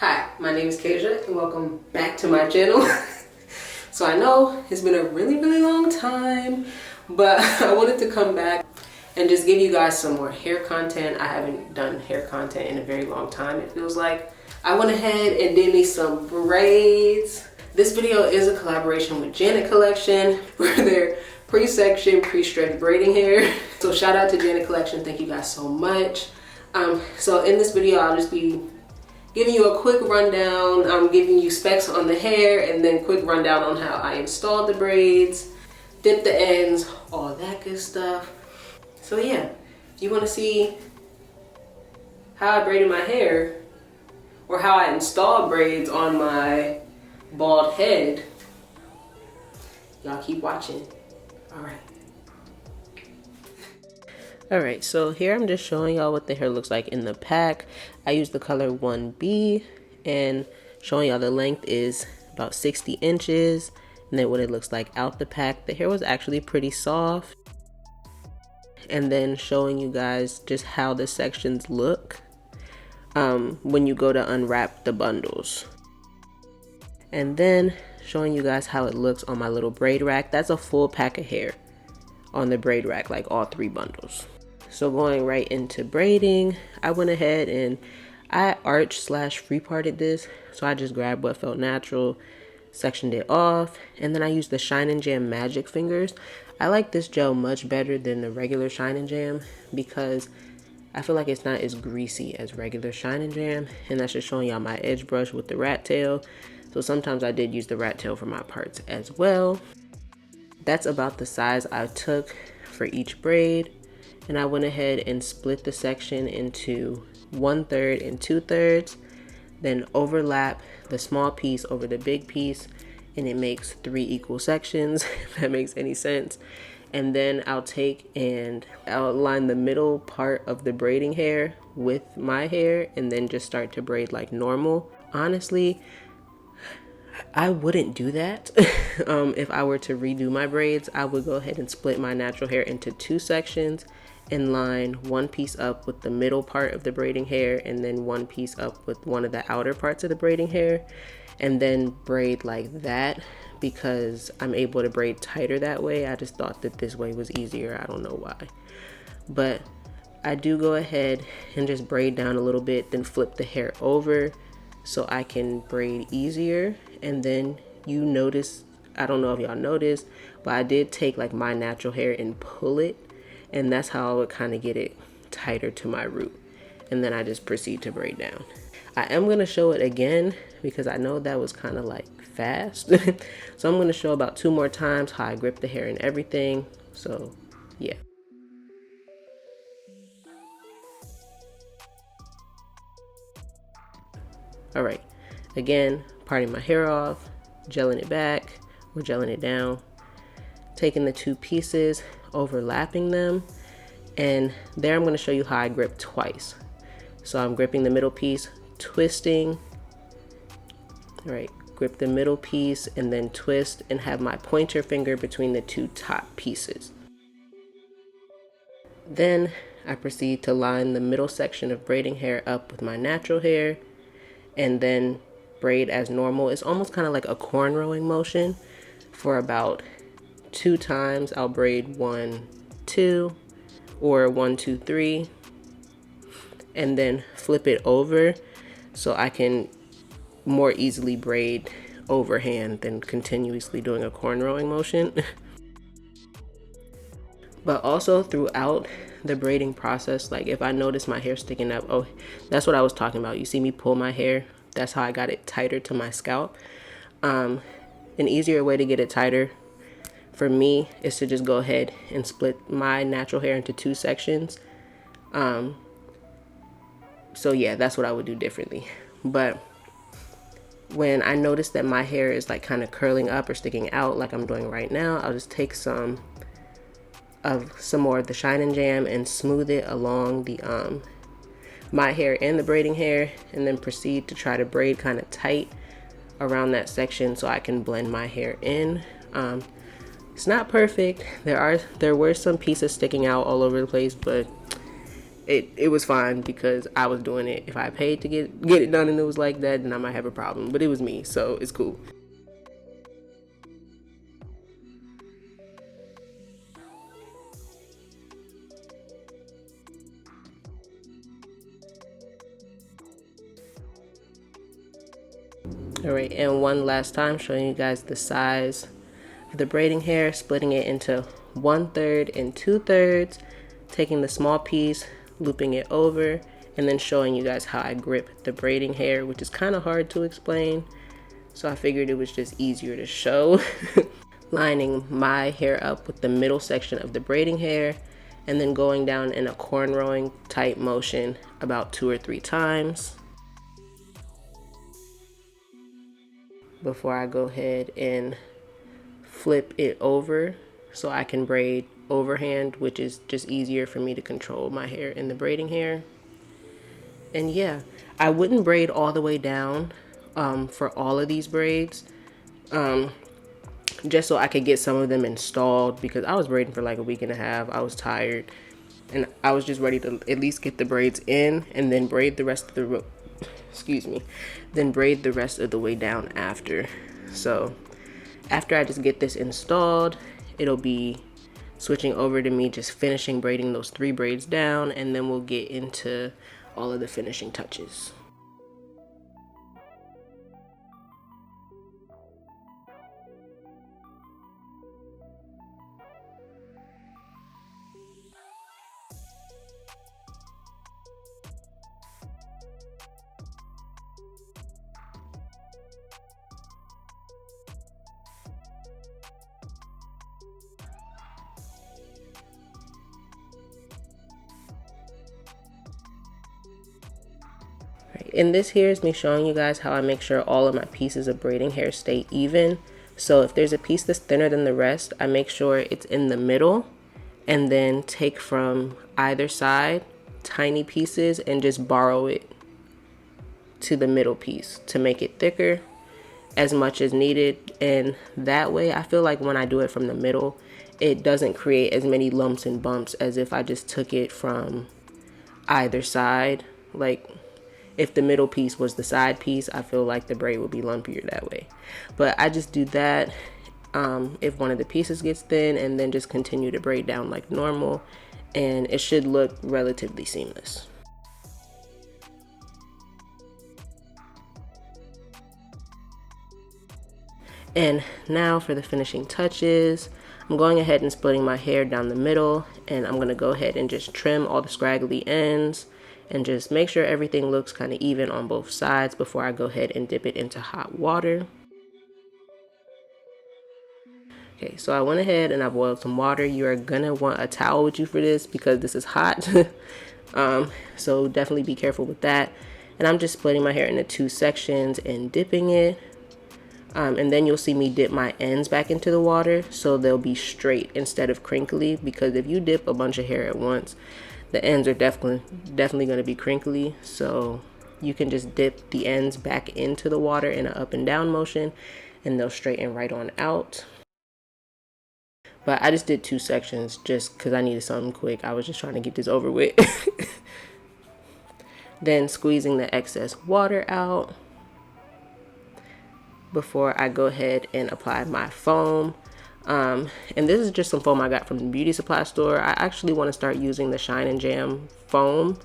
Hi, my name is Kasia and welcome back to my channel. So I know it's been a really long time, but I wanted to come back and just give you guys some more hair content. I haven't done hair content in a very long time, it feels like. I went ahead and did me some braids. This video is a collaboration with Janet Collection for their pre-section, pre-stretch braiding hair. So shout out to Janet Collection, thank you guys so much. So in this video, I'll just be giving you a quick rundown. I'm giving you specs on the hair and then quick rundown on how I installed the braids, dip the ends, all that good stuff. So yeah, if you want to see how I braided my hair or how I installed braids on my bald head, y'all keep watching. Alright, so here I'm just showing y'all what the hair looks like in the pack. I use the color 1B and showing y'all the length is about 60 inches and then what it looks like out the pack. The hair was actually pretty soft. And then showing you guys just how the sections look when you go to unwrap the bundles. And then showing you guys how it looks on my little braid rack. That's a full pack of hair on the braid rack, like all 3 bundles. So going right into braiding, I went ahead and I arch/free parted this. So I just grabbed what felt natural, sectioned it off, and then I used the Shine and Jam Magic Fingers. I like this gel much better than the regular Shine and Jam because I feel like it's not as greasy as regular Shine and Jam, and that's just showing y'all my edge brush with the rat tail. So sometimes I did use the rat tail for my parts as well. That's about the size I took for each braid. And I went ahead and split the section into 1/3 and 2/3, then overlap the small piece over the big piece, and it makes 3 equal sections, if that makes any sense. And then I'll take and outline the middle part of the braiding hair with my hair and then just start to braid like normal. Honestly, I wouldn't do that. If I were to redo my braids, I would go ahead and split my natural hair into 2 sections and line one piece up with the middle part of the braiding hair and then one piece up with one of the outer parts of the braiding hair, and then braid like that because I'm able to braid tighter that way. I just thought that this way was easier. I don't know why. But I do go ahead and just braid down a little bit, then flip the hair over so I can braid easier. And then you notice, I don't know if y'all noticed, but I did take like my natural hair and pull it, and that's how I would kind of get it tighter to my root. And then I just proceed to braid down. I am going to show it again because I know that was kind of like fast. So I'm going to show about 2 more times how I grip the hair and everything. So yeah. All right, again, parting my hair off, gelling it back or gelling it down, taking the 2 pieces, overlapping them, and there I'm going to show you how I grip twice. So I'm gripping the middle piece, twisting, all right, grip the middle piece and then twist and have my pointer finger between the 2 top pieces. Then I proceed to line the middle section of braiding hair up with my natural hair and then braid as normal. It's almost kind of like a cornrowing motion. For about 2 times I'll braid 1, 2 or 1, 2, 3 and then flip it over so I can more easily braid overhand than continuously doing a cornrowing motion. But also throughout the braiding process, like if I notice my hair sticking up, oh, that's what I was talking about. You see me pull my hair, that's how I got it tighter to my scalp. An easier way to get it tighter for me is to just go ahead and split my natural hair into 2 sections. So yeah, that's what I would do differently. But when I notice that my hair is like kind of curling up or sticking out like I'm doing right now, I'll just take some more of the Shine and Jam and smooth it along the my hair and the braiding hair, and then proceed to try to braid kind of tight around that section so I can blend my hair in. It's not perfect. There were some pieces sticking out all over the place, but it was fine because I was doing it. If I paid to get it done and it was like that, then I might have a problem. But it was me, so it's cool. All right, and one last time showing you guys the size of the braiding hair, splitting it into 1/3 and 2/3, taking the small piece, looping it over, and then showing you guys how I grip the braiding hair, which is kind of hard to explain. So I figured it was just easier to show. Lining my hair up with the middle section of the braiding hair, and then going down in a cornrowing type motion about 2 or 3 times before I go ahead and flip it over so I can braid overhand, which is just easier for me to control my hair in the braiding hair. And yeah, I wouldn't braid all the way down for all of these braids, just so I could get some of them installed, because I was braiding for like a week and a half. I was tired and I was just ready to at least get the braids in and then braid the rest of the then braid the rest of the way down after. So after I just get this installed, it'll be switching over to me just finishing braiding those 3 braids down, and then we'll get into all of the finishing touches. And this here is me showing you guys how I make sure all of my pieces of braiding hair stay even. So if there's a piece that's thinner than the rest, I make sure it's in the middle, and then take from either side tiny pieces and just borrow it to the middle piece to make it thicker as much as needed. And that way I feel like when I do it from the middle, it doesn't create as many lumps and bumps as if I just took it from either side. Like if the middle piece was the side piece, I feel like the braid would be lumpier that way. But I just do that if one of the pieces gets thin, and then just continue to braid down like normal, and it should look relatively seamless. And now for the finishing touches, I'm going ahead and splitting my hair down the middle, and I'm going to go ahead and just trim all the scraggly ends and just make sure everything looks kind of even on both sides before I go ahead and dip it into hot water. Okay, so I went ahead and I boiled some water. You are gonna want a towel with you for this because this is hot. So definitely be careful with that. And I'm just splitting my hair into 2 sections and dipping it. And then you'll see me dip my ends back into the water so they'll be straight instead of crinkly, because if you dip a bunch of hair at once, the ends are definitely going to be crinkly. So you can just dip the ends back into the water in an up and down motion, and they'll straighten right on out. But I just did 2 sections just because I needed something quick. I was just trying to get this over with. Then squeezing the excess water out before I go ahead and apply my foam. And this is just some foam I got from the beauty supply store. I actually want to start using the Shine and Jam foam,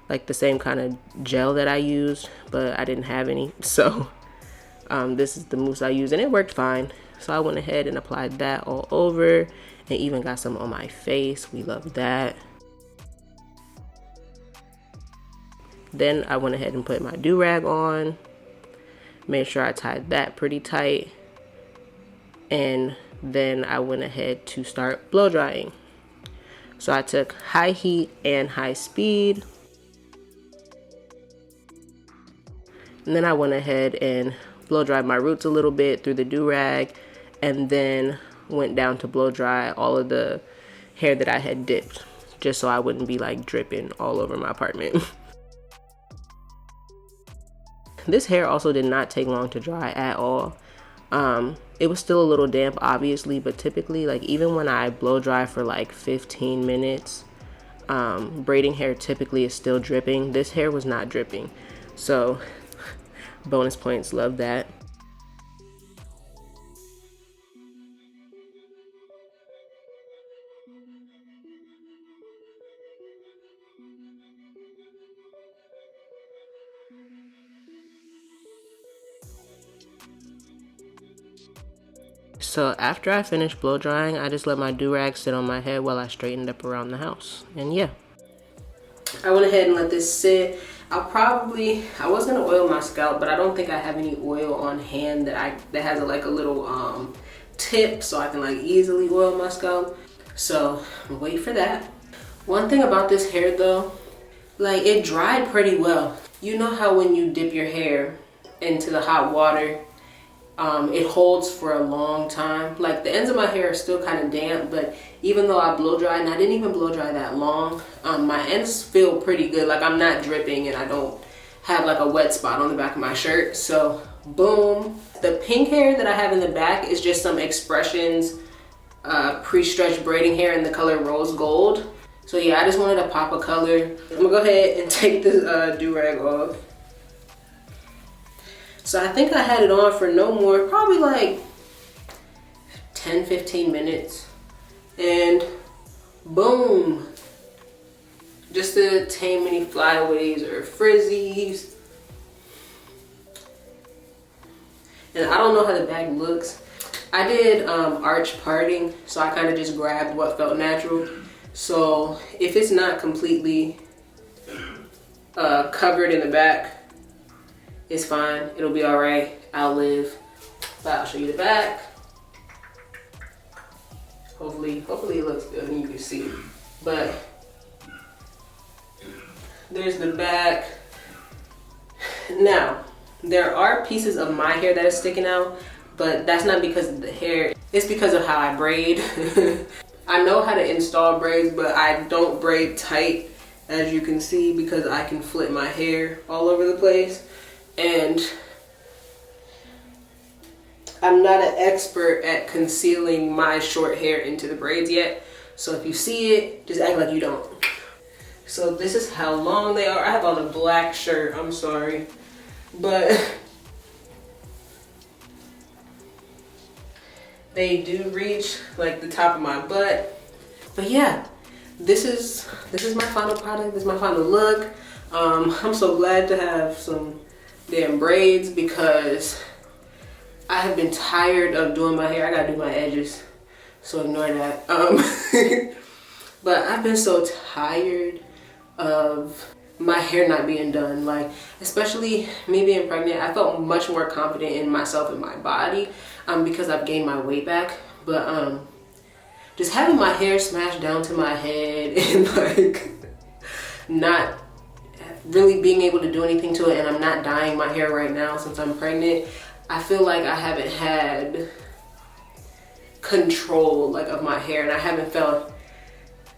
like the same kind of gel that I used, but I didn't have any. So this is the mousse I used, and it worked fine. So I went ahead and applied that all over, and even got some on my face. We love that. Then I went ahead and put my do-rag on. Made sure I tied that pretty tight. And then I went ahead to start blow drying. So I took high heat and high speed. And then I went ahead and blow dried my roots a little bit through the do-rag, and then went down to blow dry all of the hair that I had dipped, just so I wouldn't be like dripping all over my apartment. This hair also did not take long to dry at all. It was still a little damp, obviously, but typically, like even when I blow dry for like 15 minutes, braiding hair typically is still dripping. This hair was not dripping, so bonus points, love that. So after I finished blow drying, I just let my do-rag sit on my head while I straightened up around the house. And yeah, I went ahead and let this sit. I was gonna oil my scalp, but I don't think I have any oil on hand that has like a little tip so I can like easily oil my scalp. So I'm gonna wait for that. One thing about this hair though, like it dried pretty well. You know how when you dip your hair into the hot water, it holds for a long time. Like the ends of my hair are still kind of damp, but even though I blow dry, and I didn't even blow dry that long, my ends feel pretty good. Like I'm not dripping and I don't have like a wet spot on the back of my shirt. So boom. The pink hair that I have in the back is just some Expressions pre-stretched braiding hair in the color rose gold. So yeah, I just wanted to pop a color. I'm gonna go ahead and take this do-rag off. So I think I had it on for no more, probably like 10-15 minutes. And boom. Just to tame any flyaways or frizzies. And I don't know how the bag looks. I did arch parting, so I kind of just grabbed what felt natural. So if it's not completely covered in the back, it's fine, it'll be all right, I'll live. But I'll show you the back. Hopefully it looks good and you can see. But there's the back. Now, there are pieces of my hair that is sticking out, but that's not because of the hair, it's because of how I braid. I know how to install braids, but I don't braid tight, as you can see, because I can flip my hair all over the place. And I'm not an expert at concealing my short hair into the braids yet. So if you see it, just act like you don't. So this is how long they are. I have on a black shirt, I'm sorry. But they do reach like the top of my butt. But yeah, this is my final product, this is my final look. I'm so glad to have some damn braids because I have been tired of doing my hair. I gotta do my edges, so ignore that. But I've been so tired of my hair not being done. Like, especially me being pregnant, I felt much more confident in myself and my body because I've gained my weight back. But just having my hair smashed down to my head and like not really being able to do anything to it, and I'm not dyeing my hair right now since I'm pregnant, I feel like I haven't had control like of my hair, and I haven't felt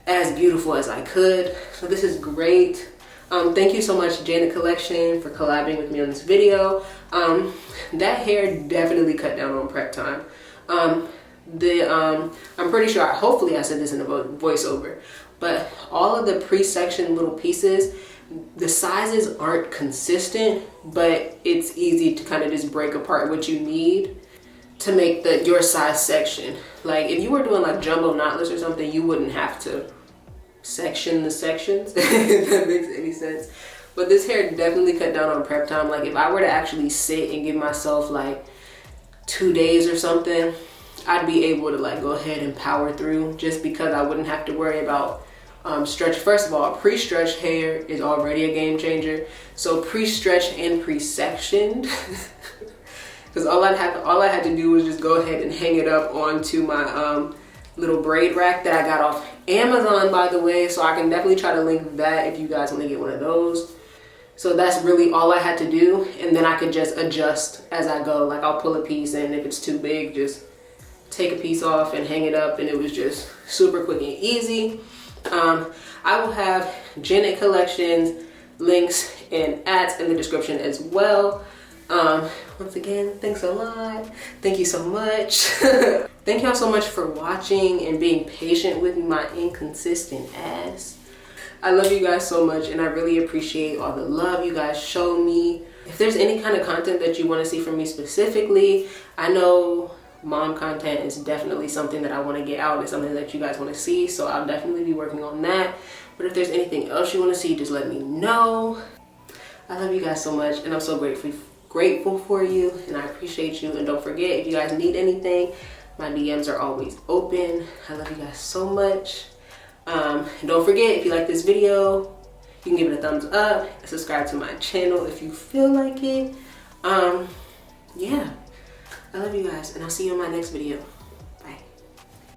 as beautiful as I could. So this is great. Thank you so much, Janet Collection, for collabing with me on this video. That hair definitely cut down on prep time. I'm pretty sure, hopefully I said this in a voiceover, but all of the pre-sectioned little pieces, the sizes aren't consistent, but it's easy to kind of just break apart what you need to make your size section. Like if you were doing like jumbo knotless or something, you wouldn't have to section the sections, if that makes any sense. But this hair definitely cut down on prep time. Like if I were to actually sit and give myself like 2 days or something, I'd be able to like go ahead and power through, just because I wouldn't have to worry about stretch. First of all, pre-stretched hair is already a game changer. So pre-stretched and pre-sectioned, because all I had to do was just go ahead and hang it up onto my little braid rack that I got off Amazon, by the way. So I can definitely try to link that if you guys want to get one of those. So that's really all I had to do, and then I could just adjust as I go. Like I'll pull a piece, and if it's too big, just take a piece off and hang it up, and it was just super quick and easy. I will have Janet Collections links and ads in the description as well. Once again, thanks a lot. Thank you so much. Thank y'all so much for watching and being patient with my inconsistent ass. I love you guys so much, and I really appreciate all the love you guys show me. If there's any kind of content that you want to see from me specifically, I know mom content is definitely something that I want to get out. It's something that you guys want to see, so I'll definitely be working on that. But if there's anything else you want to see, just let me know. I love you guys so much, and I'm so grateful for you, and I appreciate you. And don't forget, if you guys need anything, my DMs are always open. I love you guys so much. And don't forget, if you like this video, you can give it a thumbs up and subscribe to my channel if you feel like it. Yeah, I love you guys, and I'll see you in my next video.